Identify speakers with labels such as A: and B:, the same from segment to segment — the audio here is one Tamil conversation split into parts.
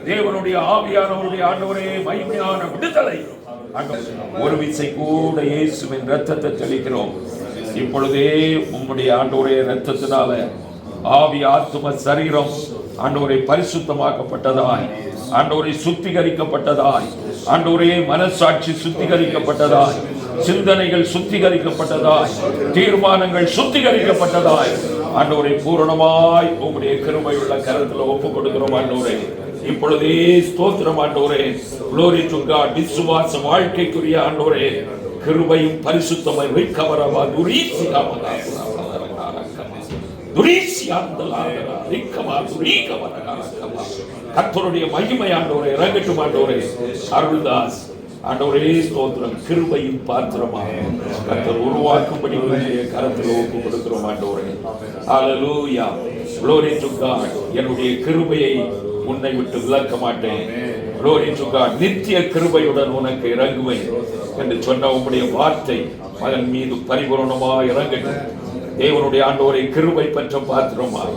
A: தேவனுடைய ஆவியானவருடைய ஆண்டவரே மகிமையான விடுதலை ஒரு விசை கூட இயேசுவின் இரத்தத்தை தெளிக்கிறோம். இப்பொழுதே உம்முடைய ஆண்டவரே இரத்தத்தினால ஆவி ஆத்தும சரீரம் ஆண்டவரை பரிசுத்தமாக்கப்பட்டதாய், ஆண்டவரை சுத்திகரிக்கப்பட்டதாய், ஆண்டவரே மனசாட்சி சுத்திகரிக்கப்பட்டதாய், சிந்தனைகள் சுத்திகரிக்கப்பட்டதாய், தீர்மானங்கள் சுத்திகரிக்கப்பட்டதாய், ஆண்டவரை பூரணமாய் உம்முடைய கிருபையுள்ள கரத்துல ஒப்புக் கொடுக்கிறோம். ஆண்டவரே இப்பொழுதே ஸ்தோத்திரம் ஆண்டவரே. glory to God. விசுவாச வாழ்க்கைக்குரிய ஆண்டவரே கிருபையும் பரிசுத்தமாய் வைக்கவரவா துரீசியாமதா துரீசியாந்தலாதரா ரிக்கமா துரீகவரகாரகமா. கர்த்தருடைய மகிமை ஆண்டவரே இறங்கட்டும். ஆண்டவரே அருள்தாஸ் ஆண்டவரே ஸ்தோத்திரம். கிருபையும் பாத்திரமாக கர்த்தர் உருவாக்கும்படி கரத்தில் ஒப்புக் கொடுக்கிறோம். ஆண்டவரே ஹல்லேலூயா. glory to God. என்னுடைய கிருபையை உன்னை விட்டு விலக்க மாட்டேன். glory to God. நித்திய கிருபையுடன் உனக்கு இறங்குவேன் என்று சொன்ன உம்முடைய வார்த்தை மகன் மீது பரிபூரணமாய் இறங்கட்டும். தேவனுடைய ஆண்டவரை கிருபை பெற்ற பாத்திரமாய்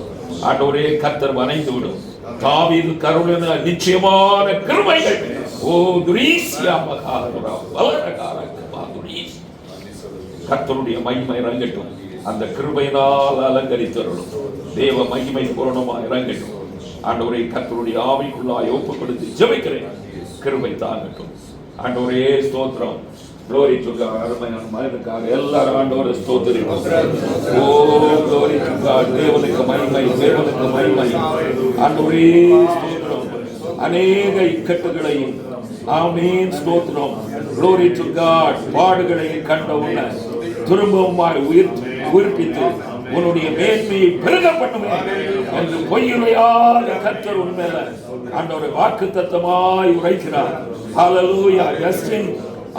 A: ஆண்டவரே கர்த்தர் வணைந்து விடும். தாவீது கருளின நிச்சயமான கிருபைகள் ஓ துரீசியா மகாதுரா வலரகாரகமா துரீஸ். கர்த்தருடைய மகிமை இறங்கட்டும். அந்த கிருபையினால் அலங்கரித்தருளும். தேவ மகிமை பூரணமாய் இறங்கட்டும். ஆண்டவரே கர்த்தருடைய ஆவிக்குள்ளாய் ஒப்புக் கொடுத்து ஜெபிக்கிறேன். கிருபை தாங்கட்டும். ஆண்டவரே ஸ்தோத்திரம். Glory to God. அருமையான மகனுக்காக எல்லாரும் ஆண்டவரை ஸ்தோத்திரிப்போம். ஓ glory to God. தேவனுக்கு மகிமை, தேவனுக்கு மகிமை. ஆண்டவரே ஸ்தோத்திரம். அநேக இக்கட்டுகளையும் ஆமென் ஸ்தோத்திரம். Glory to God. பாடுகளையும் கண்டவுடனே திரும்பவுமாய் உயிர்ப்பித்து உன்னுடைய மேன்மையை பெருக பண்ணுவேன் என்று பொய்யுரையாத கர்த்தர் உண்மையில ஆண்டவரை வாக்குத்தத்தமாய் உரைக்கிறார். ஹல்லேலூயா. ஜஸ்டின்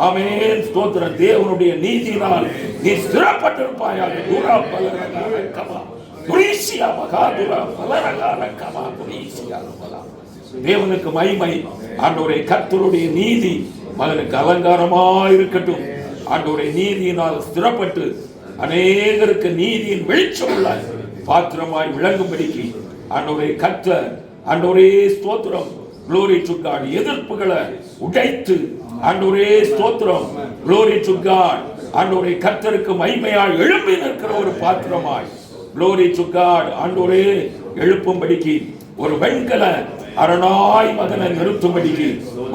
A: ஆமென் ஸ்தோத்திரம். தேவனுடைய நீதியினால் நீ ஸ்திரப்பட்டிருப்பாயாக. துரா பலரகமா துரீசியா மகாதுரா பலரகமா துரீசியா பலா. தேவனுக்கு மகிமை. ஆண்டவரே கர்த்தருடைய நீதி மகனுக்கு அலங்காரமாய் இருக்கட்டும். ஆண்டவருடைய நீதியினால் ஸ்திரப்பட்டு அநேகருக்கு நீதியின் வெளிச்சமுள்ள பாத்திரமாய் விளங்கும்படிக்கு ஆண்டவரே கர்த்தர் ஆண்டவரே ஸ்தோத்திரம். Glory to God. எதிர்ப்புகளை உடைத்து ஆண்டவரே ஸ்தோத்திரம். Glory to God. ஆண்டவரே கர்த்தருக்கு மகிமையாய் எழும்பி நிற்கிற ஒரு பாத்திரமாய் Glory to God. ஆண்டவரே எழுப்பும்படிக்கு ஒரு வெண்கல அரணாய் மகனை நிறுத்தும்படிக்கு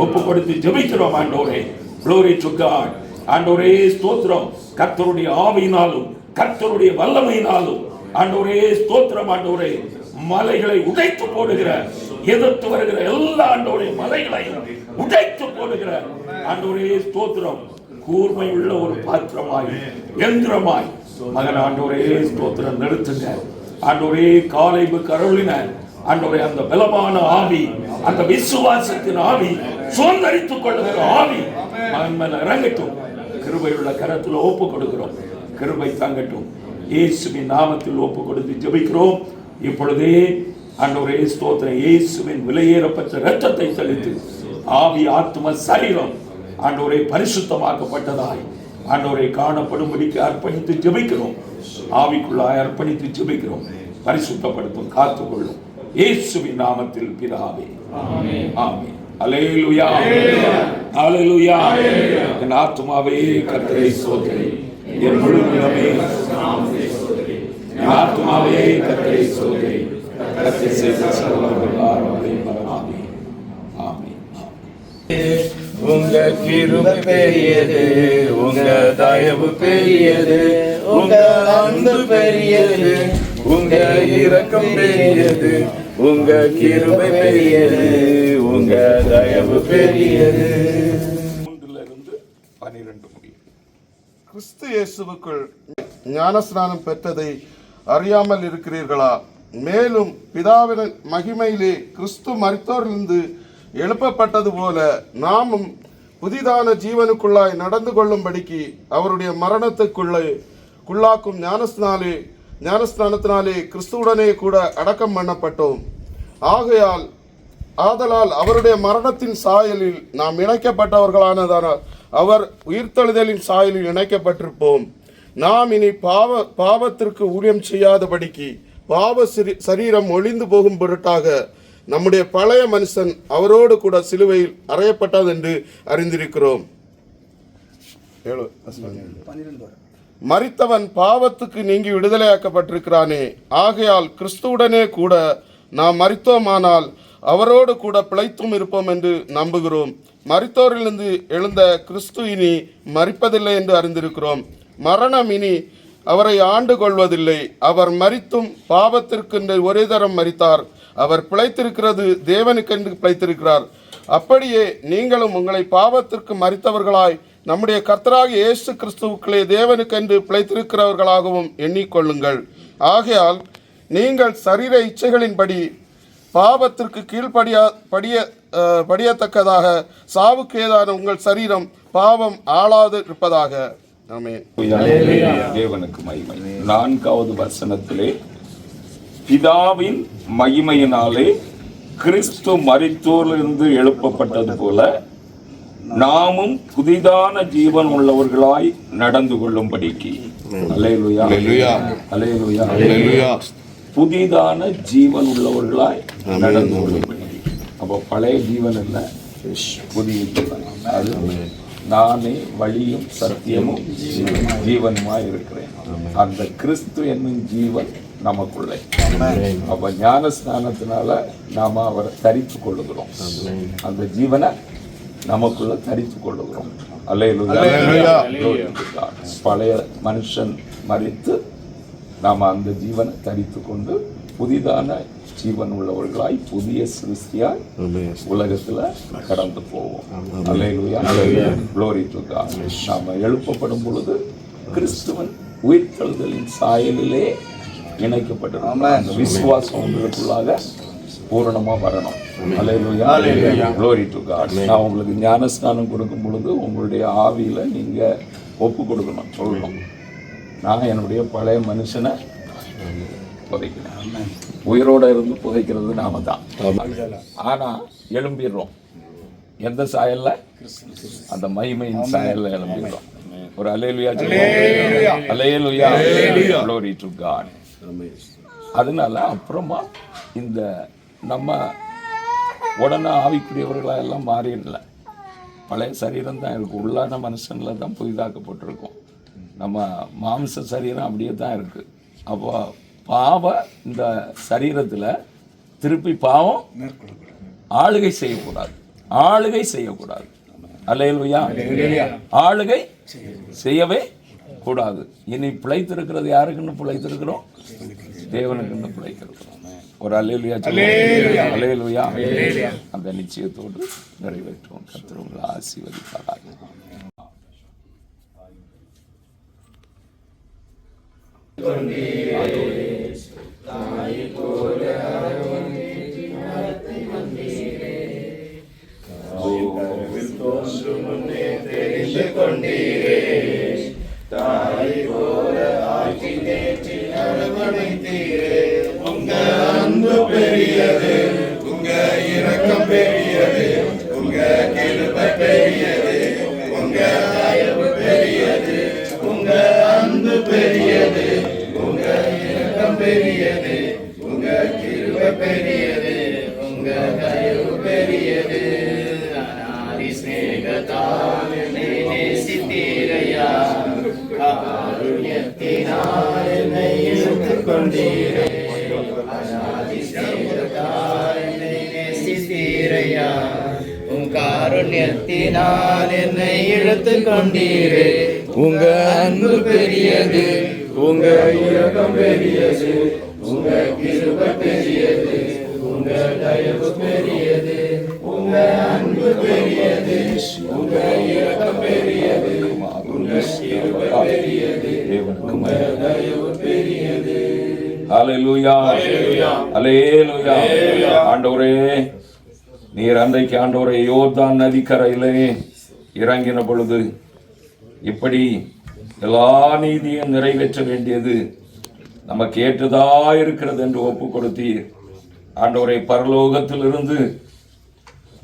A: ஒப்பு கொடுத்து ஜெபிக்கிறோம் ஆண்டவரே. Glory to God. ஆண்டவரே ஸ்தோத்திரம். கர்த்தருடைய ஆவியினாலும் கர்த்தருடைய வல்லமையினாலும் ஆண்டவரே ஸ்தோத்திரம். ஆண்டவரே மலைகளை உடைத்து போடுகிற எதிர்த்து வருகிற எல்லா ஆண்டவருடைய மலைகளையும் உடைத்து போடுகிற ஆண்டவரே ஸ்தோத்திரம். கூர்மை உள்ள ஒரு பாத்திரமாய் எந்திரமாய் மகன் ஆண்டவரே ஸ்தோத்திரம் நிறுத்துங்க. ஆண்டவரே காலேபுக்கு அருளின ஆண்டவரே அந்த பலமான ஆவி, அந்த விசுவாசத்தின் ஆவி, சுதந்தரித்துக் கொள்ளுகிற ஆவி மகன் மேல இறங்கட்டும். கிருபையுள்ள கரத்தில் ஒப்பு கொடுக்கிறோம். கிருபை தாங்கட்டும். இயேசுவின் நாமத்தில் ஒப்பு கொடுத்து ஜெபிக்கிறோம். இப்பொழுதே ஆண்டவரே ஸ்தோத்திரம். இயேசுவின் விலையேறப்பட்ட இரத்தத்தை தெளித்து ஆவி ஆத்ம சரீரம் ஆண்டவரே பரிசுத்தமாக்கப்பட்டதாய் ஆண்டவரை காணப்படும்படிக்கு அர்ப்பணித்து ஜெபிக்கிறோம். ஆவிக்குள்ளாய் அர்ப்பணித்து ஜெபிக்கிறோம். பரிசுத்தப்படுத்தும், காத்துக்கொள்ளும். இயேசுவின் நாமத்தில் பிதாவே. ஆமென். ஆமென். அல்லேலூயா. அல்லேலூயா. என் ஆத்துமாவே கர்த்தரை ஸ்தோத்திரி. என் முழு உள்ளமே என் ஆத்துமாவே கர்த்தரை ஸ்தோத்திரி. கர்த்தர் செய்த சகல உபகாரங்களையும் மறவாதே. ஆமென்.
B: உங்க கிருபை பெரியது, உங்க தயவு பெரியது, உங்க அன்பு பெரியது, உங்க இரக்கம் பெரியது, உங்க கிருபை பெரியது, உங்க தயவு பெரியது.
A: 3-12 முடியும்.
C: கிறிஸ்து இயேசுவுக்குள் ஞானஸ்நானம் பெற்றதை அறியாமல் இருக்கிறீர்களா? மேலும் பிதாவின் மகிமையிலே கிறிஸ்து மரித்தோரிலிருந்து எழுப்பப்பட்டது போல நாமும் புதிதான ஜீவனுக்குள்ளாய் நடந்து கொள்ளும்படிக்கு அவருடைய மரணத்துக்குள்ளாக்கும் ஞானஸ்நானத்தினாலே கிறிஸ்துவுடனே கூட அடக்கம் பண்ணப்பட்டோம். ஆதலால் அவருடைய மரணத்தின் சாயலில் நாம் இணைக்கப்பட்டவர்களானதானால் அவர் உயிர்த்தெழுதலின் சாயலில் இணைக்கப்பட்டிருப்போம். நாம் இனி பாவத்திற்கு ஊழியம் செய்யாதபடிக்கு பாவ சரீரம் ஒளிந்து போகும் பொருட்டாக நம்முடைய பழைய மனுஷன் அவரோடு கூட சிலுவையில் அறையப்பட்டது என்று அறிந்திருக்கிறோம். மரித்தவன் பாவத்துக்கு நீங்கி விடுதலையாக்கப்பட்டிருக்கிறானே. ஆகையால் கிறிஸ்துவுடனே கூட நாம் மரித்தோமானால் அவரோடு கூட பிழைத்தும் இருப்போம் என்று நம்புகிறோம். மரித்தோரிலிருந்து எழுந்த கிறிஸ்து இனி மரிப்பதில்லை என்று அறிந்திருக்கிறோம். மரணம் இனி அவரை ஆண்டு கொள்வதில்லை. அவர் மரித்தும் பாவத்திற்கென்று ஒரே தரம் மரித்தார். அவர் பிழைத்திருக்கிறது தேவனுக்கென்று பிழைத்திருக்கிறார். அப்படியே நீங்களும் உங்களை பாவத்திற்கு மரித்தவர்களாய் நம்முடைய கர்த்தராகிய இயேசு கிறிஸ்துவுக்களே தேவனுக்கென்று பிழைத்திருக்கிறவர்களாகவும் எண்ணிக்கொள்ளுங்கள். ஆகையால் நீங்கள் சரீர இச்சைகளின்படி பாவத்திற்கு படியத்தக்கதாக சாவுக்கு ஏதான உங்கள் சரீரம் பாவம் ஆளாது இருப்பதாக. ஆமென்.
A: தேவனுக்கு மகிமை. 4வது வசனத்திலே பிதாவின் மகிமையினாலே கிறிஸ்து மரித்தோரிலிருந்து எழுப்பப்பட்டது போல நாமும் புதிதான ஜீவன் உள்ளவர்களாய் நடந்து கொள்ளும்படிக்கு. அல்லேலூயா. அல்லேலூயா. அல்லேலூயா. புதிதான ஜீவன் உள்ளவர்களாய் நடந்து கொள்ளும்படிக்கு. அப்போ பழைய ஜீவன் இல்லை, புதிய ஜீவன். அது நானே வழியும் சத்தியமும் ஜீவனுமாய் இருக்கிறேன். அந்த கிறிஸ்து என்னும் ஜீவன் நமக்குள்ளே. அப்ப ஞான ஸ்நானத்தினால நாம அவரை தரித்து கொள்ளுகிறோம். அந்த ஜீவனை நமக்குள்ள தரித்து கொள்ளுகிறோம்.
C: அல்லேலூயா.
A: பழைய மனுஷன் மரித்து நாம் அந்த ஜீவனை தரித்து கொண்டு புதிதான ஜீவன் உள்ளவர்களாய் புதிய சிருஷ்டியாய் உலகத்துல கடந்து போவோம். அல்லேலூயா. Glory to God. நாம எழுப்பப்படும் பொழுது கிறிஸ்துவன் உயிர்த்தெழுதலின் சாயலிலே இணைக்கப்பட்டிருக்கிறோம். அந்த விசுவாசம் உங்களுக்குள்ளாக பூரணமா வரணும். அல்லேலூயா. Glory to God. நான் உங்களுக்கு ஞானஸ்நானம் கொடுக்கும் பொழுது உங்களுடைய ஆவியில நீங்க ஒப்பு கொடுக்கணும், சொல்லணும், நான் என்னுடைய பழைய மனுஷனை புதைக்கிறேன். உயிரோட இருந்து புதைக்கிறது நாம தான். ஆனா எழும்பிடுறோம் எந்த சாயல்ல? அந்த மகிமையின் சாயல்ல எழும்பிடுறோம். ஒரு அல்லேலூயா. அல்லேலூயா. Glory to God. அதனால அப்புறமா இந்த நம்ம உடனே ஆவிக்குரியவர்களா எல்லாம் மாறிடல. பழைய சரீரம் தான் இருக்கு, உள்ளான மனுஷன்ல தான் புதிதாக்கப்பட்டிருக்கும். நம்ம மாம்ச சரீரம் அப்படியே தான் இருக்கு. அப்போ பாவம் இந்த சரீரத்துல திருப்பி பாவம் ஆளுகை செய்யக்கூடாது. ஆளுகை செய்யக்கூடாது. அல்லேலூயா. ஆளுகை செய்யவே கூடாது. இனி பிழைத்திருக்கிறது யாருக்குன்னு பிழைத்திருக்கிறோம்? தேவனுக்குன்னு பிழைத்திருக்கிறோம். ஒரு அல்லேலூயா. அல்லேலூயா. அந்த நிச்சயத்தோடு நிறைவேற்றுவோம். கர்த்தர் உங்களை ஆசீர்வதிப்பாராக.
B: உங்க அன்பு பெரியது, உங்க இரக்கம் பெரியது, உங்க கிருபை பெரியது, உங்க தயவு பெரியது, உங்க அன்பு பெரியது, உங்க இரக்கம் பெரியது, உங்க கிருபை பெரியது, உங்க தயவு பெரியது. அநாதி ஸ்நேகத்தால் என்னை நேசித்தீரையா, காருண்யத்தினால் என்னை இழுத்துக் கொண்டீரே. அநாதி ஸ்நேகத்தால் என்னை நேசித்தீரையா, உன் காருண்யத்தினால் என்னை இழுத்துக் கொண்டீரே. உங்க அன்பு பெரியது, உங்க இரக்கம் பெரியது, உங்க கிருபை பெரியது, உங்க தயவு பெரியது, உங்க அன்பு பெரியது, உங்க இரக்கம் பெரியது, உங்க கிருபை பெரியது, உங்க தயவு பெரியது.
A: அல்லேலூயா. அல்லேலூயா. ஆண்டவரே, நீர் அன்றைக்கு ஆண்டவரே யோர்தான் நதிக்கரையிலே இறங்கின பொழுது இப்படி எல்லா நீதியும் நிறைவேற்ற வேண்டியது நமக்கு ஏற்றதா இருக்கிறது என்று ஒப்பு கொடுத்தீர். ஆண்டவரை பரலோகத்திலிருந்து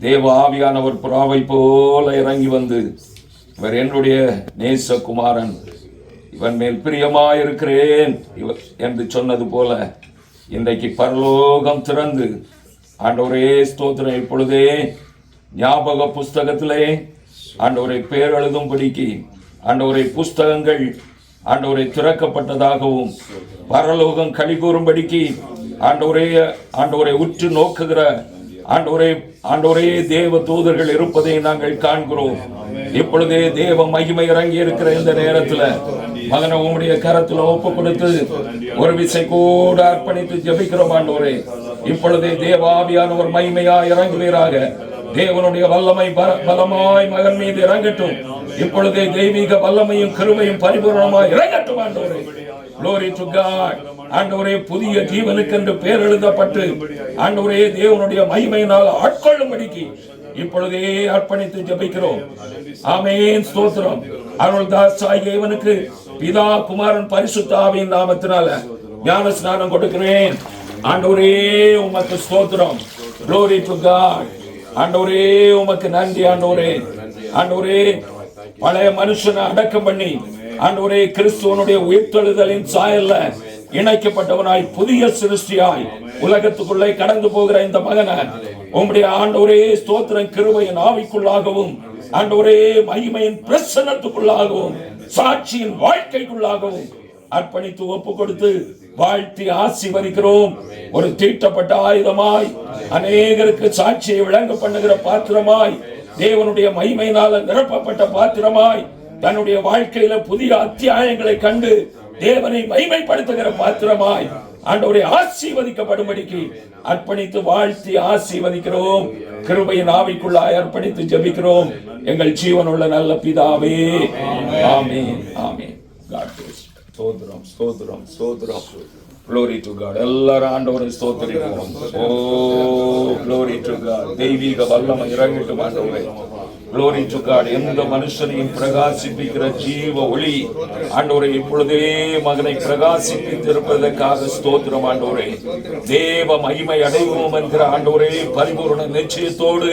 A: தேவ ஆவியானவர் புறாவை போல இறங்கி வந்து, இவர் என்னுடைய நேசகுமாரன், இவன் மேல் பிரியமாயிருக்கிறேன் என்று சொன்னது போல இன்றைக்கு பரலோகம் திறந்து ஆண்டவரே ஸ்தோத்திரம், இப்பொழுதே ஞாபக புஸ்தகத்திலே ஆண்டவரை பேர் எழுதும்படிக்கு ஆண்டவரை புஸ்தகங்கள் ஆண்டவரை திறக்கப்பட்டதாகவும் பரலோகம் களிகூறும்படிக்கு ஆண்டவரை உற்று நோக்குகிற ஆண்டவரே தேவ தூதர்கள் இருப்பதை நாங்கள் காண்கிறோம். இப்பொழுதே தேவ மகிமை இறங்கி இருக்கிற இந்த நேரத்தில் மகனை உம்முடைய கரத்தில் ஒப்பு கொடுத்து ஒரு விசை கூட அர்ப்பணித்து ஜெபிக்கிறோம். ஆண்டவரே, இப்பொழுதே தேவ ஆவியானவர் மகிமையா இறங்குவீராக. தேவனுடைய வல்லமை பலமாய் மகன் மீது இறங்கட்டும். இப்பொழுதே தெய்வீக வல்லமையும் கிருபையும் பரிபூர்ணமாய் இறங்கட்டும். ஆண்டவரே, Glory to God. ஆண்டவரே, புதிய ஜீவனுக்கு என்று பெயர் எழுதப்பட்டு ஆண்டவரே தேவனுடைய மகிமையினால் ஆட்கொள்ளும்படிக்கு இப்பொழுதே அர்ப்பணித்து ஜெபிக்கிறோம். ஆமென். ஸ்தோத்திரம். அருள்தாஸ் ஆகிய இவனுக்கு பிதா குமாரன் பரிசுத்த ஆவியின் நாமத்தினால ஞான ஸ்நானம் கொடுக்கிறேன். ஆண்டவரே, உமக்கு ஸ்தோத்திரம். Glory to God. ஆண்டவரே, உமக்கு நன்றி. ஆண்டவரே, பழைய மனுஷனை அடக்கம் பண்ணி ஆண்டவரே கிறிஸ்துவனுடைய உயிர்த்தெழுதலின் சாயல்ல இணைக்கப்பட்டவனாய் புதிய சிருஷ்டியாய் உலகத்துக்குள்ளே கடந்து போகிற இந்த மகனை உம்முடைய ஆண்டவரே ஸ்தோத்திரம் கிருபையின் ஆவிக்குள்ளாகவும் ஆண்டவரே மகிமையின் பிரசன்னத்துக்குள்ளாகவும் சாட்சியின் வாழ்க்கைக்குள்ளாகவும் அர்ப்பணித்து ஒப்பு கொடுத்து வாழ்த்தி ஆசீர்வதிக்கிறோம். ஒரு தீட்டப்பட்ட ஆயுதமாய் அநேகருக்கு சாட்சியை விளங்க பண்ணுகிற பாத்திரமாய் தேவனுடைய மகிமையினால நிரப்பப்பட்ட பாத்திரமாய் தன்னுடைய வாழ்க்கையில புதிய அத்தியாயங்களை கண்டு தேவனை மகிமைப்படுத்துகிற பாத்திரமாய் ஆண்டவரை ஆசீர்வதிக்கப்படும்படிக்கு அர்ப்பணித்து வாழ்த்தி ஆசீர்வதிக்கிறோம். கிருபையின் ஆவிக்குள்ளாய் அர்ப்பணித்து ஜெபிக்கிறோம் எங்கள் ஜீவனுள்ள நல்ல பிதாவே. ஆமென், ஆமென். God bless you. ஸ்தோத்திரம், ஸ்தோத்திரம், ஸ்தோத்திரம். Glory to God. எல்லாரும் ஆண்டவரை ஸ்தோத்திரிப்போம். ஓ glory to God. தெய்வீக வல்லமை இறங்கட்டும் ஆண்டவரே. Glory to God. எந்த மனுஷனையும் பிரகாசிப்பிக்கிற ஜீவ ஒளி ஆண்டவரே இப்பொழுதே மகனை பிரகாசிப்பித்து இருப்பதற்காக ஸ்தோத்திரம் ஆண்டவரே. தேவ மகிமை அடைவோம் என்கிற ஆண்டவரே பரிபூர்ண நிச்சயத்தோடு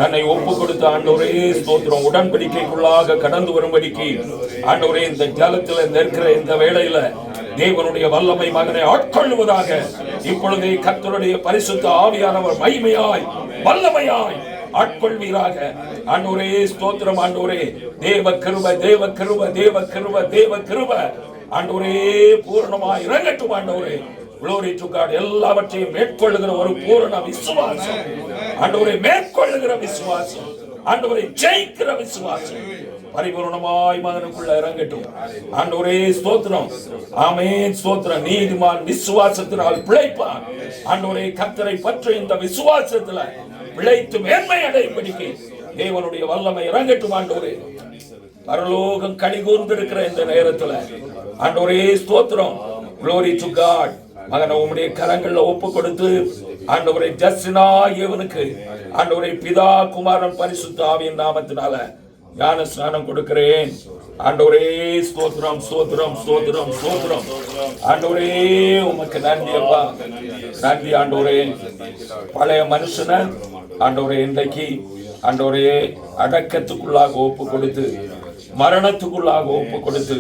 A: தன்னை ஒப்பு கொடுத்த ஆண்டவரே ஸ்தோத்திரம். உடன்படிக்கைக்குள்ளாக கடந்து வரும்படிக்கு ஆண்டவரே இந்த ஜலத்தில் நிற்கிற இந்த வேளையில தேவனுடைய வல்லமை மகனை ஆட்கொள்ளுவதாக இப்பொழுதே கர்த்தருடைய பரிசுத்த ஆவியானவர் மகிமையாய் வல்லமையாய் ஆட்கொள்வீராக. ஆண்டவரே ஸ்தோத்திரம் ஆண்டவரே. தேவ கிருபை, தேவ கிருபை, தேவ கிருபை, தேவ கிருபை ஆண்டவரே பூரணமாய் இறங்கட்டும் ஆண்டவரே. Glory to God. எல்லாவற்றையும் மேற்கொள்ளுகிற ஒரு பூரண விசுவாசம் ஆண்டவரை மேற்கொள்ளுகிற விசுவாசம் ஆண்டவரை ஜெயிக்கிற விசுவாசம் பரிபூர்ணமாய் மகனுக்குள்ள இறங்கட்டும் ஆண்டவரே ஸ்தோத்திரம். ஆமென், ஸ்தோத்திரம். நீதிமான் விசுவாசத்தினால் பிழைப்பான். ஆண்டவரே கர்த்தரை பற்றி இந்த விசுவாசத்துல பிழைத்து மேன்மை அடையும்படிக்கு தேவனுடைய வல்லமை இறங்கட்டும் ஆண்டவரே. பரலோகம் கனிகூர்ந்திருக்கிற இந்த நேரத்துல ஆண்டவரே ஸ்தோத்திரம். Glory to God. மகனை உம்முடைய கரங்கள்ல ஒப்பு கொடுத்து ஆண்டவரை ஜஸ்டினா இவனுக்கு ஆண்டவரை பிதா குமாரன் பரிசுத்த ஆவியின் நாமத்தினால ஞான ஸ்நானம் கொடுக்கிறேன் ஆண்டவரே. ஸ்தோத்திரம், ஸ்தோத்திரம், ஸ்தோத்திரம், ஸ்தோத்திரம். ஆண்டவரே உமக்கு நன்றி அப்பா, நன்றி ஆண்டவரே. பழைய மனுஷனை ஆண்டவரே இன்றைக்கு ஆண்டவரே அடக்கத்துக்குள்ளாக ஒப்பு கொடுத்து மரணத்துக்குள்ளாக ஒப்பு கொடுத்து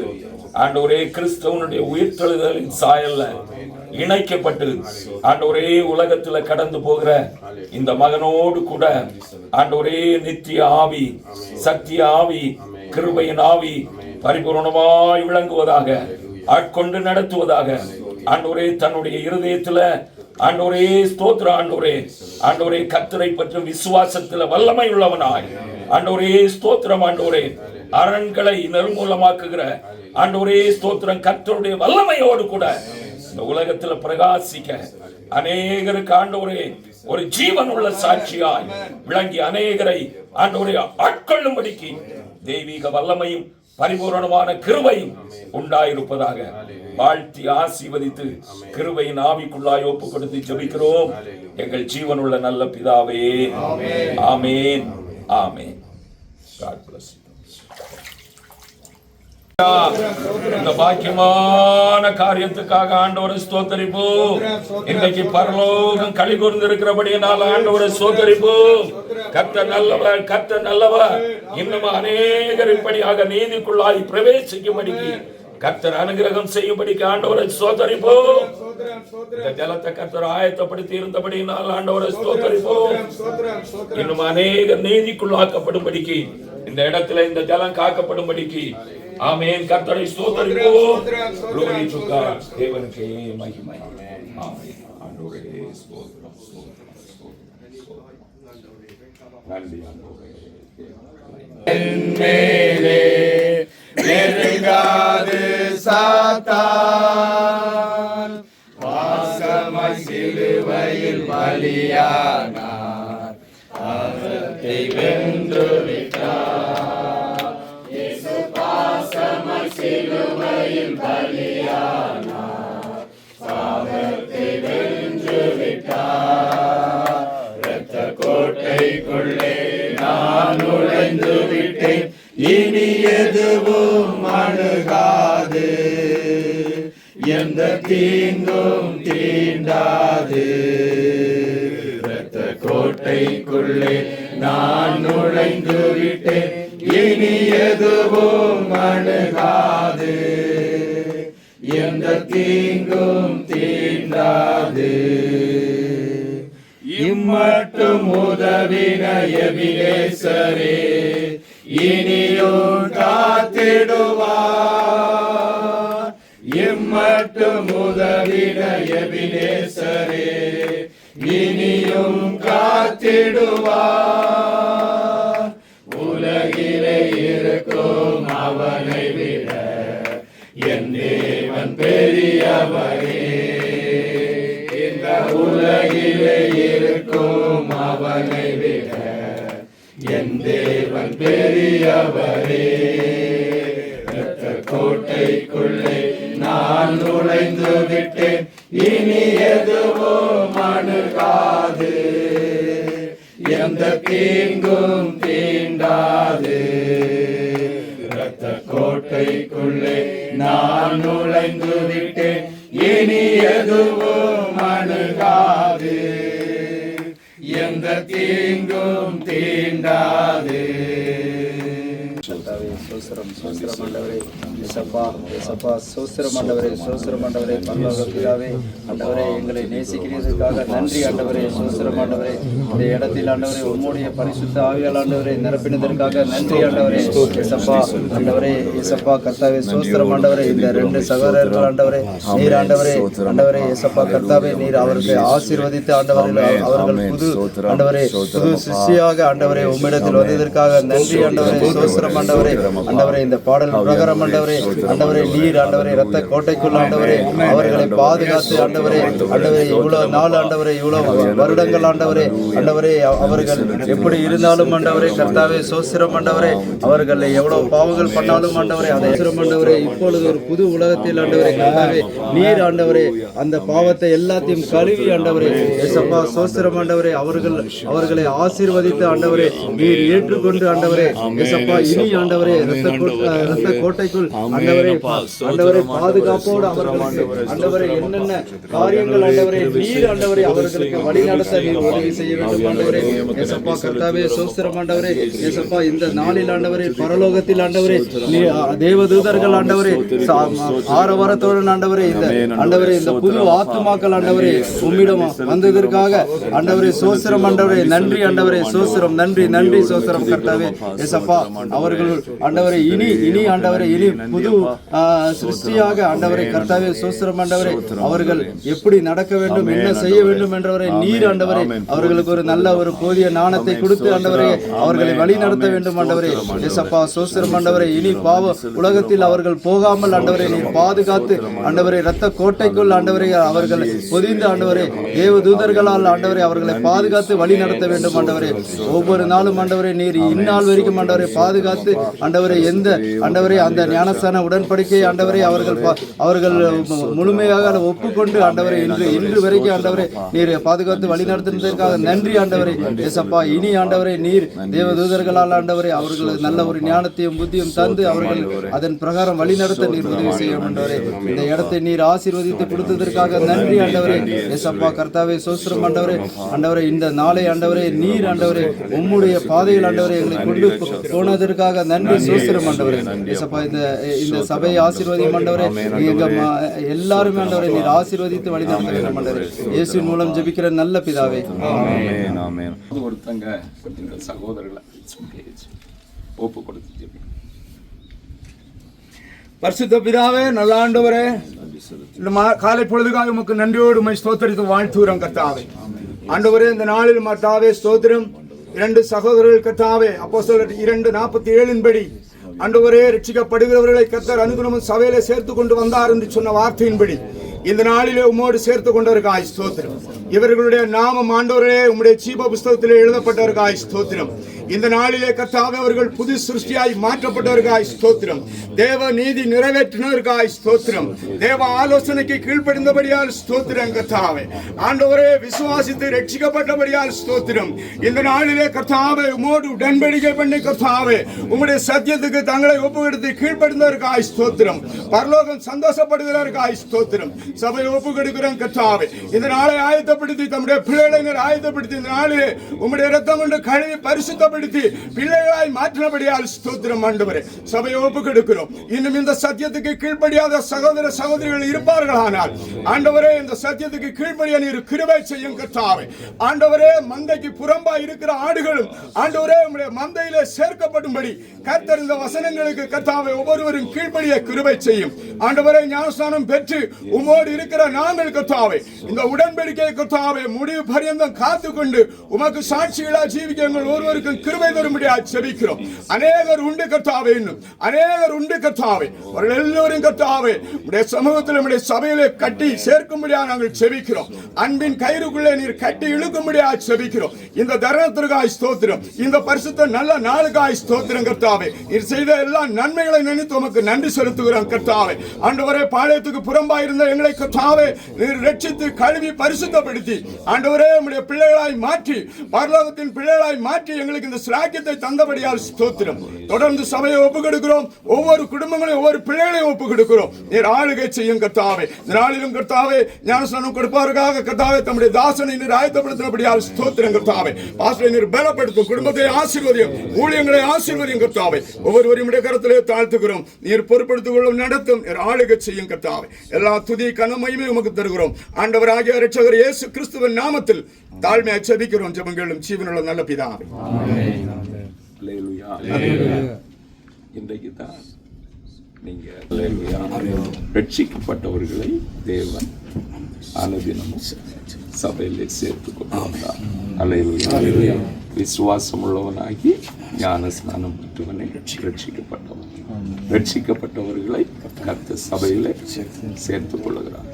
A: ஆண்டவரே கிறிஸ்தவனுடைய உயிர்த்தெழுதலின் சாயல்ல இணைக்கப்பட்டு ஆண்டவரே உலகத்துல கடந்து போகிற இந்த மகனோடு கூட ஆண்டவரே நித்திய ஆவி, சத்திய ஆவி, கிருபையின் ஆவி பரிபூர்ணமாய் விளங்குவதாக, ஆட்கொண்டு நடத்துவதாக ஆண்டவரே. தன்னுடைய இருதயத்துல ஆண்டவரே ஸ்தோத்திர ஆண்டவரே, ஆண்டவரே கர்த்தரை பற்றி விசுவாசத்துல வல்லமை உள்ளவனாய் ஆண்டவரே ஸ்தோத்திரம் ஆண்டவரே. அரண்களை நிர்மூலமாக்குகிற ஆண்டவரே ஸ்தோத்திரம் கர்த்தருடைய வல்லமையோடு கூட இந்த உலகத்துல பிரகாசிக்க அநேகருக்கு ஆண்டவரே ஒரு ஜீவன் உள்ள சாட்சியாய் விளங்கி அநேகரை ஆண்டவரே ஆட்கொள்ளும்படிக்கு தெய்வீக வல்லமையும் பரிபூரணமான கிருபையும் உண்டாயிருப்பதாக வாழ்த்தி ஆசீர்வதித்து கிருபையின் ஆவிக்குள்ளாய் ஒப்பு கொடுத்து ஜெபிக்கிறோம் எங்கள் ஜீவன் உள்ள நல்ல பிதாவே. ஆமென், ஆமென். God bless you. இந்த பாக்கியமான காரியத்துக்காக ஆண்டவரை ஸ்தோத்தரிப்போம். இன்றைக்கு பரலோகம் களி கூர்ந்திருக்கிறபடியினால் ஆண்டவரை ஸ்தோத்தரிப்போம். கர்த்தர் நல்லவர், கர்த்தர் நல்லவர். இன்னும் அநேகர் இப்படியாக நீதிக்குள்ளாய் பிரவேசிக்கும்படிக்கு கர்த்தர் அனுகிரகம் செய்யும்படிக்கு ஆண்டவரை ஸ்தோத்தரிப்போம். இந்த ஜலத்தை கர்த்தர் ஆயத்தப்படுத்தி இருந்தபடியினால் ஆண்டவரை ஸ்தோத்தரிப்போம். இன்னும் அநேகர் நீதிக்குள்ளாக்கப்படும்படிக்கு இந்த இடத்துல இந்த ஜலம் காக்கப்படும்படிக்கு ஆமென். கர்த்தரை ஸ்தோத்திரிப்போம். Glory to God. தேவனுக்கே மகிமை. ஆமென். ஆண்டவரே ஸ்தோத்திரம், ஸ்தோத்திரம், ஸ்தோத்திரம். நன்றி ஆண்டவரே.
B: மேலே நெருங்காது சாத்தான், வாசமாய் சிலுவையில் பலியானார், அவரை வென்று விட்டார். சிலுவையில் பலியானார், சாபத்தை வென்று விட்டார். இரத்த கோட்டைக்குள்ளே நான் நுழைந்து விட்டேன், இனி எதுவும் அணுகாது, எந்த தீங்கும் தீண்டாது. இரத்த கோட்டைக்குள்ளே நான் நுழைந்து விட்டேன், இனி எதுவும் அணுகாது, எந்த தீங்கும் தீண்டாது. இம்மட்டும் உதவின எபினேசரே, இனியும் காத்திடுவார். இம்மட்டும் உதவின எபினேசரே, இனியும் காத்திடுவார். உலகிலே இருக்கும் அவனை விட என் தேவன் பெரியவரே. இரத்த கோட்டைக்குள்ளே நான் நுழைந்து விட்டேன், இனி எதுவும் அணுகாது, எந்த தீங்கும் தீண்டாது. இரத்த கோட்டைக்குள்ளே நான் நுழைந்து விட்டேன், இனி எதுவும் அணுகாது, எந்த தீங்கும் தீண்டாது.
D: சோஸ்திரம் சோஸ்திரம் ஆண்டவரே, இயேசப்பா இயேசப்பா சோஸ்திரம் ஆண்டவரே, சோஸ்திரம் ஆண்டவரே, பரலோக பிதாவே ஆண்டவரே, எங்களை நேசிக்கிறதுக்காக நன்றி ஆண்டவரே, சோஸ்திரம் ஆண்டவரே. இந்த இடத்தில் ஆண்டவரே உம்முடைய பரிசுத்த ஆவியால் ஆண்டவரே நிரப்பினதற்காக நன்றி ஆண்டவரே. இயேசப்பா ஆண்டவரே, இயேசப்பா கர்த்தாவே சோஸ்திரம் ஆண்டவரே. இந்த 2 சகோதரர்கள் ஆண்டவரே, நீர் ஆண்டவரே ஆண்டவரே இயேசப்பா கர்த்தாவே, நீர் அவர்களை ஆசீர்வதித்து ஆண்டவரே, அவர்கள் புது ஆண்டவரே புது சிஷ்யாக ஆண்டவரே உம்மிடத்தில் வந்ததற்காக நன்றி ஆண்டவரே, சோஸ்திரம் ஆண்டவரே. ஆண்டவரே இந்த பாடல் பிரகாரம் ஆண்டவரே ஆண்டவரே நீர் ஆண்டவரே இரத்த கோட்டைக்குள் ஆண்டவரே அவர்களை பாதுகாத்து ஆண்டவரே ஆண்டவரே இவ்வளவு நாள் ஆண்டவரே இவ்வளவு வருடங்கள் ஆண்டவரே ஆண்டவரே அவர்கள் எப்படி இருந்தாலும் ஆண்டவரே கர்த்தாவே சோஸ்திரம் ஆண்டவரே, அவர்கள் எவ்வளவு பாவங்கள் பண்ணாலும் ஆண்டவரே அதை ஆண்டவரே இப்பொழுது ஒரு புது உலகத்தில் ஆண்டவரே கர்த்தாவே நீர் ஆண்டவரே அந்த பாவத்தை எல்லாத்தையும் கழுவி ஆண்டவரே இயேசப்பா சோஸ்திரம் ஆண்டவரே அவர்களை ஆசீர்வதித்து ஆண்டவரே நீர் ஏற்றுக்கொண்டு ஆண்டவரே இயேசப்பா இனி ஆண்டவரே இரத்த கோட்டைக்குள் ஆண்டவரே ஆண்டவரே பாதுகாப்போடு அவர்களுக்கு ஆண்டவரே என்னென்ன காரியங்கள் ஆண்டவரே நீர் ஆண்டவரே அவர்களுக்கு வழி நடத்த நீர் உதவி செய்ய வேண்டும் ஆண்டவரே இயேசப்பா கர்த்தாவே சோஸ்திரம் ஆண்டவரே இயேசப்பா இந்த நாளில் ஆண்டவரே பரலோகத்தில் ஆண்டவரே தேவதூதர்கள் ஆண்டவரே ஆரவாரத்தோடு ஆண்டவரே இந்த ஆண்டவரே இந்த புது ஆத்துமாக்கள் ஆண்டவரே உம்மிடம் வந்ததற்காக ஆண்டவரே சோஸ்திரம் ஆண்டவரே நன்றி ஆண்டவரே சோஸ்திரம் நன்றி நன்றி சோஸ்திரம் கர்த்தாவே இயேசப்பா அவர்கள் ஆண்டவரே இனி ஆண்டவரே இனி புது சிருஷ்டியாக ஆண்டவரை கர்த்தாவே சோஸ்திரம் ஆண்டவரே அவர்கள் எப்படி நடக்க வேண்டும் என்ன செய்ய வேண்டும் என்றவரை நீர் ஆண்டவரே அவர்களுக்கு ஒரு நல்ல ஒரு போதிய ஞானத்தை கொடுத்து ஆண்டவரே அவர்களை வழி நடத்த வேண்டும் ஆண்டவரே இயேசப்பா சோஸ்திரம் ஆண்டவரே இனி பாவ உலகத்தில் அவர்கள் போகாமல் ஆண்டவரை நீர் பாதுகாத்து ஆண்டவரே இரத்த கோட்டைக்குள் ஆண்டவரை அவர்கள் பொதிந்து ஆண்டவரே தேவ தூதர்களால் ஆண்டவரை அவர்களை பாதுகாத்து வழி நடத்த வேண்டும் ஆண்டவரே ஒவ்வொரு நாளும் ஆண்டவரே நீர் இந்நாள் வரைக்கும் ஆண்டவரை பாதுகாத்து ஆண்டவரே எந்த ஆண்டவரே அந்த ஞானஸ்தான உடன்படிக்கை ஆண்டவரே அவர்கள் முழுமையாக ஒப்புக்கொண்டு ஆண்டவரே இன்று வரைக்கும் ஆண்டவரே நீர் பாதுகாத்து வழி நடத்துவதற்காக நன்றி ஆண்டவரே இயேசப்பா இனி ஆண்டவரே நீர் தேவ தூதர்களால் ஆண்டவரே அவர்கள் நல்ல ஒரு ஞானத்தையும் புத்தியும் தந்து அவர்கள் அதன் பிரகாரம் வழி நடத்த நீர் உதவி செய்ய ஆண்டவரே இந்த இடத்தை நீர் ஆசீர்வதித்து கொடுத்ததற்காக நன்றி ஆண்டவரே இயேசப்பா கர்த்தாவே சோஸ்திரம் ஆண்டவரே ஆண்டவரே இந்த நாளை ஆண்டவரே நீர் ஆண்டவரே உம்முடைய பாதையில் ஆண்டவரே எங்களை கொண்டு போனதற்காக நன்றி சோஸ்திரம் ஆண்டவரே இயேசப்பா இந்த சபையை ஆசீர்வதியும் ஆண்டவரே எல்லாருமே ஆண்டவரை நீர் ஆசீர்வதித்து வழி நடத்த வேண்டும் ஆண்டவரே இயேசுவின் மூலம் ஜெபிக்கிற நல்ல பிதாவே ஆமென் ஆமென்.
A: ஒருத்தங்க இந்த சகோதரர்களை ஒப்பு கொடுத்து ஜெபிக்கிறோம்.
B: பரிசுத்த பிதாவே நல்ல ஆண்டவரே இந்த காலை பொழுதுக்காக உமக்கு நன்றியோடு உம்மை ஸ்தோத்திரித்து வாழ்த்துகிறோம் கர்த்தாவே. ஆண்டவரே இந்த நாளில் கர்த்தாவே ஸ்தோத்திரம் 2 சகோதரர்கள் கர்த்தாவே அப்போஸ்தலர் 2:47 படி ஆண்டவரே ரட்சிக்கப்படுகிறவர்களை கர்த்தர் அனுதினமும் சபையிலே சேர்த்து கொண்டு வந்தார் என்று சொன்ன வார்த்தையின்படி இந்த நாளிலே உம்மோடு சேர்த்து கொண்டவருக்காய் ஸ்தோத்திரம். இவர்களுடைய நாமம் ஆண்டவரே உம்முடைய ஜீவ புஸ்தகத்திலே எழுதப்பட்டவருக்காய் ஸ்தோத்திரம். இந்த நாளிலே கர்த்தாவே அவர்கள் புது சிருஷ்டியாய் மாற்றப்பட்டவருக்காய் ஸ்தோத்திரம். தேவ நீதி நிறைவேற்றினவருக்காய் ஸ்தோத்திரம். தேவ ஆலோசனைக்கு கீழ்ப்படிந்தபடியால் ஸ்தோத்திரம் கர்த்தாவே. ஆண்டவரே விசுவாசித்து ரட்சிக்கப்பட்டபடியால் ஸ்தோத்திரம். இந்த நாளிலே கர்த்தாவே உம்மோடு உடன்படிக்கை பண்ணி கர்த்தாவே உம்முடைய சத்தியத்துக்கு தங்களை ஒப்புக்கொடுத்து கீழ்ப்படிந்தவருக்காய் ஸ்தோத்திரம். பரலோகம் சந்தோஷப்படுகிறவருக்காய் ஸ்தோத்திரம். சபையை ஒப்புக்கொடுக்கிறோம் கர்த்தாவே. இந்த நாளை ஆயத்தப்படுத்தி தம்முடைய பிள்ளைகளை ஆயத்தப்படுத்தி இந்த நாளிலே உம்முடைய இரத்தம் கொண்டு கழுவி பரிசுத்தப்படுத்தி பிள்ளைகளாய் மாற்றினபடியால் ஸ்தோத்திரம் ஆண்டவரே. சபையை ஒப்புக்கொடுக்கிறோம். இன்னும் இந்த சத்தியத்துக்கு கீழ்ப்படியாத சகோதர சகோதரிகள் இருப்பார்களானால் ஆண்டவரே இந்த சத்தியத்துக்கு கீழ்ப்படிய நீர் கிருபை செய்யும் கர்த்தாவே. ஆண்டவரே மந்தைக்கு புறம்பாய் இருக்கிற ஆடுகளும் ஆண்டவரே உம்முடைய மந்தையிலே சேர்க்கப்படும்படி கர்த்தர் இந்த வசனங்களுக்கு கர்த்தாவே ஒவ்வொருவரும் கீழ்ப்படிய கிருபை செய்யும் ஆண்டவரே. ஞானஸ்நானம் பெற்று உம்மோடு இருக்கிற நாங்கள் கர்த்தாவே இந்த உடன்படிக்கை கர்த்தாவே முடிவு பரியந்தம் காத்துக்கொண்டு உமக்கு சாட்சிகளா ஜீவிக்க எங்கள் ஒருவருக்கும் கிருபை தரும்படியா ஜெபிக்கிறோம். அநேகர் உண்டு கர்த்தாவே, இன்னும் அநேகர் உண்டு கர்த்தாவே. அவர்கள் எல்லோரும் கர்த்தாவே உடைய சமூகத்தில் உடைய சபையிலே கட்டி சேர்க்கும்படியா நாங்கள் ஜெபிக்கிறோம். அன்பின் கயிறுக்குள்ளே நீர் கட்டி இழுக்கும்படியா ஜெபிக்கிறோம். இந்த தருணத்திற்காய் ஸ்தோத்திரம். இந்த பரிசுத்த நல்ல நாளுக்காய் ஸ்தோத்திரம் கர்த்தாவே. நீர் செய்த எல்லா நன்மைகளை நினைத்து உமக்கு நன்றி செலுத்துகிறோம் கர்த்தாவே. ஆண்டவரே, பாளையத்துக்கு புறம்பாய் இருந்த எங்களை கர்த்தாவே நீர் ரட்சித்து கழுவி பரிசுத்தப்படுத்தி ஆண்டவரே உம்முடைய பிள்ளைகளாய் மாற்றி, பரலோகத்தின் பிள்ளைகளாய் மாற்றி எங்களுக்கு இந்த சிலாக்கியத்தை தந்தபடியால் ஸ்தோத்திரம். தொடர்ந்து சபையை ஒப்புக் கொடுக்கிறோம். ஒவ்வொரு குடும்பங்களையும் ஒவ்வொரு பிள்ளைகளையும் ஒப்புக் கொடுக்கிறோம். நீர் ஆளுகை செய்யும் கர்த்தாவே. இந்த நாளிலும் கர்த்தாவே ஞானஸ்நானம் கொடுப்பதற்காக கர்த்தாவே தம்முடைய தாசனை நீர் ஆயத்தப்படுத்தினபடியால் ஸ்தோத்திரம் கர்த்தாவே. பாஸ்டரை நீர் பலப்படுத்தும், குடும்பத்தை ஆசீர்வதியும், ஊழியங்களை ஆசீர்வதியும் கர்த்தாவே. ஒவ்வொருவரையும் கரத்திலே தாழ்த்துகிறோம். நீர் பொறுப்படுத்திக் கொள்ளும், நடத்தும், நீர் ஆளுகை செய்யும் கர்த்தாவே. எல்லா துதி கனமகிமை உமக்கு தருகிறோம். ஆண்டவராகிய இரட்சகர் இயேசு கிறிஸ்துவின் நாமத்தில் தாழ்மையை ஜெபிக்கிறோம். ஜெபங்களும் ஜீவனுள்ள நல்ல பிதாவே.
A: இன்றைக்கு தான் நீங்க ரட்சிக்கப்பட்டவர்களை தேவன் அனுதினமும் சபையிலே சேர்த்து கொண்டார். அல்லேலூயா. விசுவாசம் உள்ளவனாகி ஞான ஸ்நானம் பெற்றவனை ரட்சிக்கப்பட்டவன். ரட்சிக்கப்பட்டவர்களை கர்த்தர் சபையில சேர்த்துக் கொள்ளுகிறார்.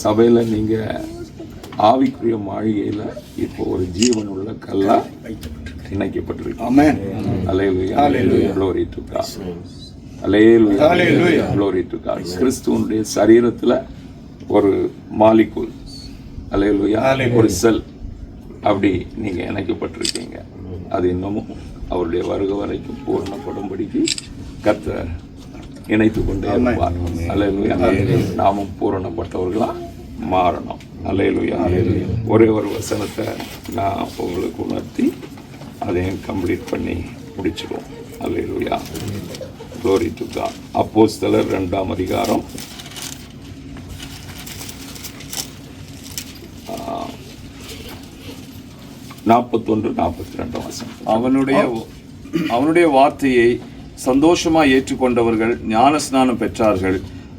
A: சபையில நீங்க ஆவிக்குரிய மாளிகையில இப்போ ஒரு ஜீவன் உள்ள கல்லா இணைக்கப்பட்டிருக்கு. அல்லேலூயா. Glory to God. Hallelujah. Glory to God. கிறிஸ்துவனுடைய சரீரத்துல ஒரு மாலிகுல், அல்லேலூயா, ஒரு செல் அப்படி நீங்க இணைக்கப்பட்டிருக்கீங்க. அது இன்னமும் அவருடைய வருகை வரைக்கும் பூரணப்படும்படிக்கு கர்த்தர் இணைத்து கொண்டே இருப்பார். அல்லேலூயா. நாமும் பூரணப்பட்டவர்களா மாறணும். அல்லேலூயா. ஒரே ஒரு வசனத்தை நான் உங்களுக்கு உணர்த்தி அதையும் கம்ப்ளீட் பண்ணி முடிச்சிடுவோம். அல்லேலூயா. Glory to God. அப்போஸ்தலர் 2ஆம் அதிகாரம் 41-42 வசனம்.
E: அவனுடைய வார்த்தையை சந்தோஷமாய் ஏற்றுக்கொண்டவர்கள் ஞான ஸ்நானம் பெற்றார்கள்.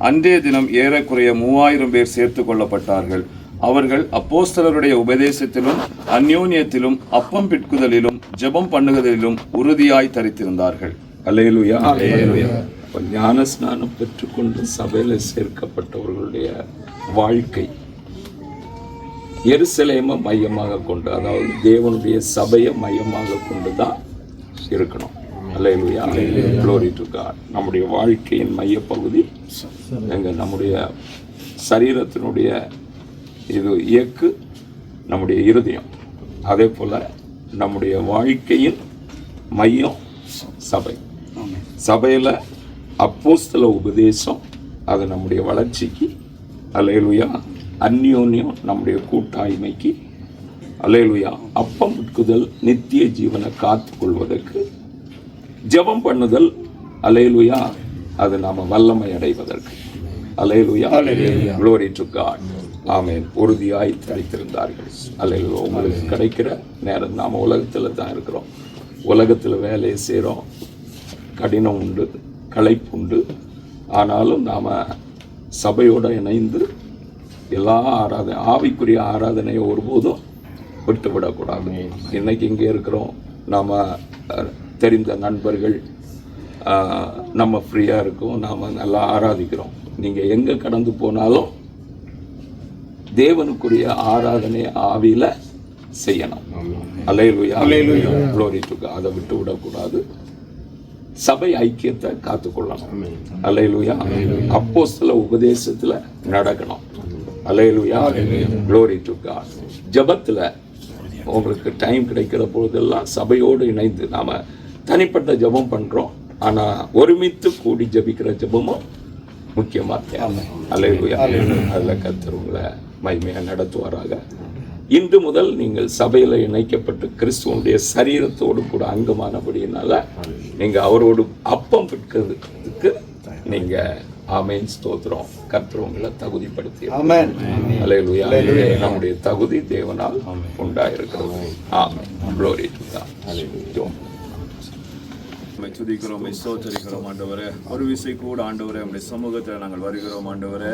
E: அன்றைய தினம் ஏறக்குறைய 3000 பேர் சேர்த்து கொள்ளப்பட்டார்கள். அவர்கள் அப்போஸ்தலருடைய உபதேசத்திலும் அந்யோன்யத்திலும் அப்பம் பிட்குதலிலும் ஜெபம் பண்ணுவதிலும் உறுதியாய் தரித்திருந்தார்கள்.
A: அல்லேலூயா. ஞான ஸ்நானம் பெற்றுக்கொண்டு சபையில சேர்க்கப்பட்டவர்களுடைய வாழ்க்கை எருசலேமை மையமாக கொண்டு, அதாவது தேவனுடைய சபையை மையமாக கொண்டு தான் இருக்கணும். அல்லேலூயா. Glory to God. நம்முடைய வாழ்க்கையின் மையப்பகுதி நம்முடைய சரீரத்தினுடைய இது இயக்கு நம்முடைய இருதயம். அதே போல நம்முடைய வாழ்க்கையின் மையம் சபை. சபையில் அப்போஸ்தல உபதேசம் அது நம்முடைய வளர்ச்சிக்கு. அல்லேலூயா. அந்யோன்யம் நம்முடைய கூட்டாய்மைக்கு. அல்லேலூயா. அப்பம் விற்குதல் நித்திய ஜீவனை காத்து கொள்வதற்கு. ஜெபம் பண்ணுதல், அல்லேலூயா, அது நாம வல்லமை அடைவதற்கு. அல்லேலூயா. Glory to God. ஆமென். உறுதியாய் தரித்திருந்தார்கள். அல்லேலூயா. உங்களுக்கு கிடைக்கிற நேரம், நாம உலகத்துல தான் இருக்கிறோம். உலகத்துல வேலையை செய்கிறோம். கடினம் உண்டு, களைப்பு உண்டு. ஆனாலும் நாம சபையோட இணைந்து எல்லா ஆவிக்குரிய ஆராதனையை ஒருபோதும் விட்டுவிடக்கூடாது. இன்னைக்கு இங்கே இருக்கிறோம், நாம தெரிந்த நண்பர்கள், நம்ம ஃப்ரீயாக இருக்கோம், நாம் நல்லா ஆராதிக்கிறோம். நீங்கள் எங்கே கடந்து போனாலும் தேவனுக்குரிய ஆராதனை ஆவியில் செய்யணும். அல்லேலூயா. Glory to God. அதை விட்டு விடக்கூடாது. சபை ஐக்கியத்தை காத்துக்கொள்ளணும். அல்லேலூயா. அப்போஸ்தல உபதேசத்தில் நடக்கணும். அல்லேலூயா. Glory to God. ஜெபத்தில் உங்களுக்கு டைம் கிடைக்கிற பொழுதெல்லாம் சபையோடு இணைந்து நாம் தனிப்பட்ட ஜெபம் பண்ணுறோம். ஆனால் ஒருமித்து கூடி ஜெபிக்கிற ஜெபமும் முக்கியமாக தேவை. அல்லேலூயா. அதில் கர்த்தர் உங்களை மகிமையாக நடத்துவாராக. இன்று முதல் நீங்கள் சபையில் இணைக்கப்பட்டு கிறிஸ்துவனுடைய சரீரத்தோடு கூட அங்கமானபடியினால நீங்கள் அவரோடு அப்பம் பெற்கிறதுக்கு நீங்கள் ஆமென் ஸ்தோத்திரம். கர்த்தர் உங்களை தகுதிப்படுத்தி. அல்லேலூயா. நம்முடைய தகுதி தேவனால் உண்டாயிருக்கிறது. ஆமென். Glory to God.
E: துதிக்கிறோம், ஸ்தோத்திரிக்கிறோம் ஆண்டவரே. ஒரு விசை கூட ஆண்டவரே உம்முடைய சமூகத்தில் நாங்கள் வருகிறோம் ஆண்டவரே.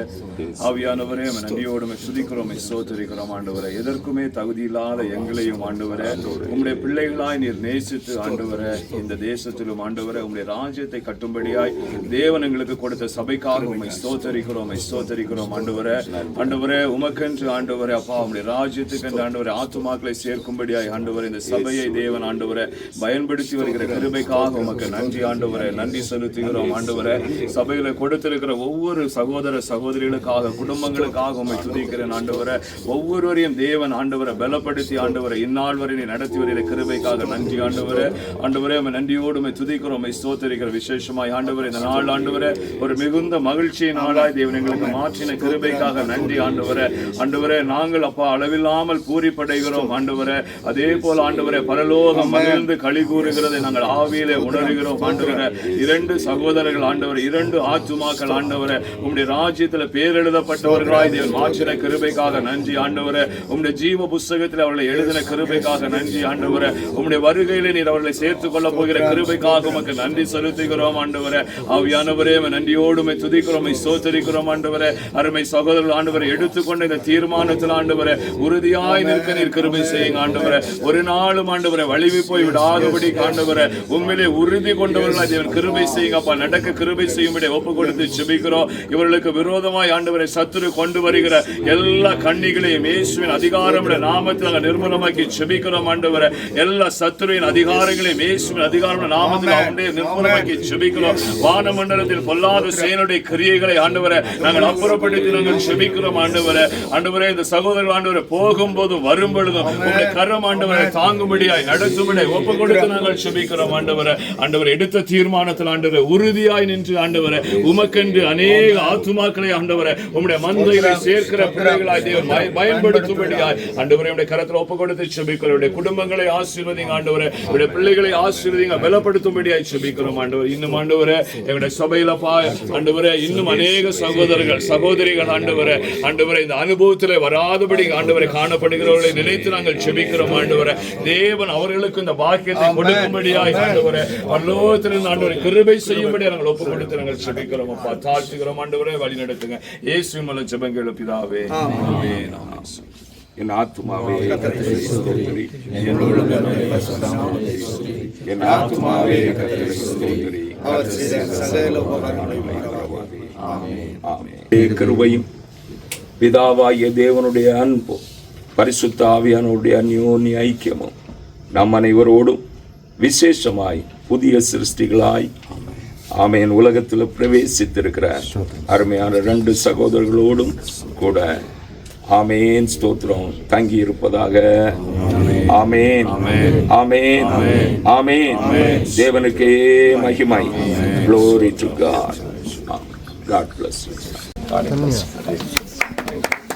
E: ஆவியானவரே நன்றியோடு துதிக்கிறோம், ஸ்தோத்திரிக்கிறோம் ஆண்டவரே. எதற்குமே தகுதி இல்லாத எங்களையும் ஆண்டவரே உம்முடைய பிள்ளைகளாய் நீர் நேசித்து ஆண்டவரே இந்த தேசத்திலும் ஆண்டவரே உம்முடைய ராஜ்யத்தை கட்டும்படியாய் தேவன் எங்களுக்கு கொடுத்த சபைக்காக உம்மை ஸ்தோத்திரிக்கிறோம் ஆண்டவரே. ஆண்டவரே உமக்கென்று ஆண்டவரே அப்பா உம்முடைய ராஜ்யத்துக்கு என்று ஆண்டவரே ஆத்துமாக்களை சேர்க்கும்படியாய் ஆண்டவரே இந்த சபையை தேவன் ஆண்டவரே பயன்படுத்தி வருகிற கிருபைக்காக உமக்கு நன்றி ஆண்டவரே. நன்றி செலுத்துகிறோம் ஆண்டவரே. சபையில கொடுத்திருக்கிற ஒவ்வொரு சகோதர சகோதரிகளுக்காக குடும்பங்களுக்காக உம்மை துதிக்கிறேன் ஆண்டவரே. ஒவ்வொருவரையும் தேவன் ஆண்டவரை பலப்படுத்தி ஆண்டவரை இந்நாள் வரை நீ நடத்தி வருகிற கிருபைக்காக நன்றி ஆண்டவரே. ஆண்டவரே நன்றியோடு உம்மை துதிக்கிறோம், ஸ்தோத்திரிக்கிற விசேஷமாய் ஆண்டவரே இந்த நாள் ஆண்டவரே ஒரு மிகுந்த மகிழ்ச்சியின் நாளாய் தேவன் எங்களுக்கு மாற்றின கிருபைக்காக நன்றி ஆண்டவரே. ஆண்டவரே நாங்கள் அப்பா அளவில்லாமல் பூரிப்படைகிறோம் ஆண்டவரே. அதே போல ஆண்டவரே பரலோகம் மகிழ்ந்து களி கூறுகிறதை நாங்கள் ஆவியிலே உணர்கிறோம் ஆண்டவரே. 2 சகோதரர்கள் ஆண்டவரே, 2 ஆத்துமாக்கள் ஆண்டவரே உம்முடைய ராஜ்யத்தில் பேரெழுதப்பட்டவர்களாய் தேவன் மாற்றின கிருபைக்காக நன்றி ஆண்டவரே. உம்முடைய ஜீவ புஸ்தகத்தில் அவர்களை எழுதின கிருபைக்காக நன்றி ஆண்டவரே. உம்முடைய வருகையிலே நீர் அவர்களை சேர்த்துக் கொள்ள போகிற கிருபைக்காக உமக்கு நன்றி செலுத்துகிறோம் ஆண்டவரே. ஆவியானவரே நன்றியோடு துதிக்கிறோம், ஸ்தோத்திரிக்கிறோம் ஆண்டவரே. அருமை சகோதரர்கள் ஆண்டவரை எடுத்துக்கொண்ட இந்த தீர்மானத்தில் ஆண்டவரே உறுதியாய் நிற்க நீர் கிருபை செய்யுங்க ஆண்டவரே. ஒரு நாளும் ஆண்டவரை வலிவி போய் விடாதபடி ஆண்டவரே உண்மையிலே உறுதி கொண்டவர்களாய் தேவன் கிருபை செய்யுங்கப்பா. நடக்க கிருபை செய்யும்படி ஒப்பு கொடுத்து ஜெபிக்கிறோம். இவர்களுக்கு விரோதமாய் ஆண்டவரை சத்துரு கொண்டு வருகிற எல்லா கண்ணிகளையும் இயேசுவின் அதிகாரமுடைய நாமத்தில் நிர்மூலமாக்கி ஜெபிக்கிறோம் ஆண்டவரே. எல்லா சத்துருவின் அதிகாரங்களையும் இயேசுவின் அதிகாரமுடைய நாமத்தில் நிர்மூலமாக்கி ஜெபிக்கிறோம். வானமண்டலத்தில் பொல்லாத சேனையுடைய கிரியைகளை ஆண்டவரை நாங்கள் அப்புறப்படுத்தி நாங்கள் ஜெபிக்கிறோம் ஆண்டவரே. ஆண்டவரே இந்த சகோதரர்கள் ஆண்டவரை போகும்போதும் வரும் பொழுதும் உங்களுடைய கரம் ஆண்டவரை தாங்கும்படியாய் நடத்தும்படியாய் ஒப்பு கொடுத்து நாங்கள் ஜெபிக்கிறோம் ஆண்டவரே. ஆண்டவரை எடுத்த தீர்மானத்தில் ஆண்டவரை உறுதியாய் நின்று ஆண்டவரை உமக்கென்று அநேக ஆத்துமாக்களை ஆண்டவரை உம்முடைய மந்தையிலே சேர்க்கிற பிள்ளைகளாய் தேவன் பயன்படுத்தும்படியாய் ஆண்டவரை உம்முடைய கரத்தில் ஒப்பு கொடுத்து ஜெபிக்கிறோம். உம்முடைய குடும்பங்களை ஆசீர்வதிங்க ஆண்டவரை. உம்முடைய பிள்ளைகளை ஆசீர்வதிங்க, பலப்படுத்தும்படியாய் ஜெபிக்கிறோம் ஆண்டவர். இன்னும் ஆண்டவரே எங்களுடைய சபையில ஆண்டவரே இன்னும் அநேக சகோதரர்கள் சகோதரிகள் ஆண்டவரே இந்த அனுபவத்தில் வராதபடி ஆண்டவரை காணப்படுகிறவர்களை நினைத்து நாங்கள் ஜெபிக்கிறோம் ஆண்டவரே. தேவன் அவர்களுக்கு இந்த பாக்கியத்தை கொடுக்கும்படியாய் ஆண்டவரே பரலோகத்திலிருந்து ஆண்டவரை கிருபை செய்யும்படியாக நாங்கள் ஒப்பு கொடுத்து நாங்கள் ஜெபிக்கிறோம் அப்பா. தாழ்த்துகிறோம் ஆண்டவரே, வழி நடத்துங்க. இயேசுவின் மூலம் ஜெபங்கள் பிதாவே, ஆமென்.
A: என் ஆத்துமாவே கர்த்தரை ஸ்தோத்திரி, என் ஆத்துமாவே கர்த்தரை ஸ்தோத்திரி. கிருபையும் பிதாவாகிய தேவனுடைய அன்பும் பரிசுத்த ஆவியானவருடைய அந்யோன்ய ஐக்கியமும் நம் அனைவரோடும் விசேஷமாய் புதிய சிருஷ்டிகளாய் ஆமென் உலகத்தில் பிரவேசித்திருக்கிற அருமையான 2 சகோதரர்களோடும் கூட ஆமென் ஸ்தோத்திரம் தங்கி இருப்பதாக. ஆமென் ஆமென் ஆமென். தேவனுக்கே மகிமை. Glory to God. God bless you. God bless you.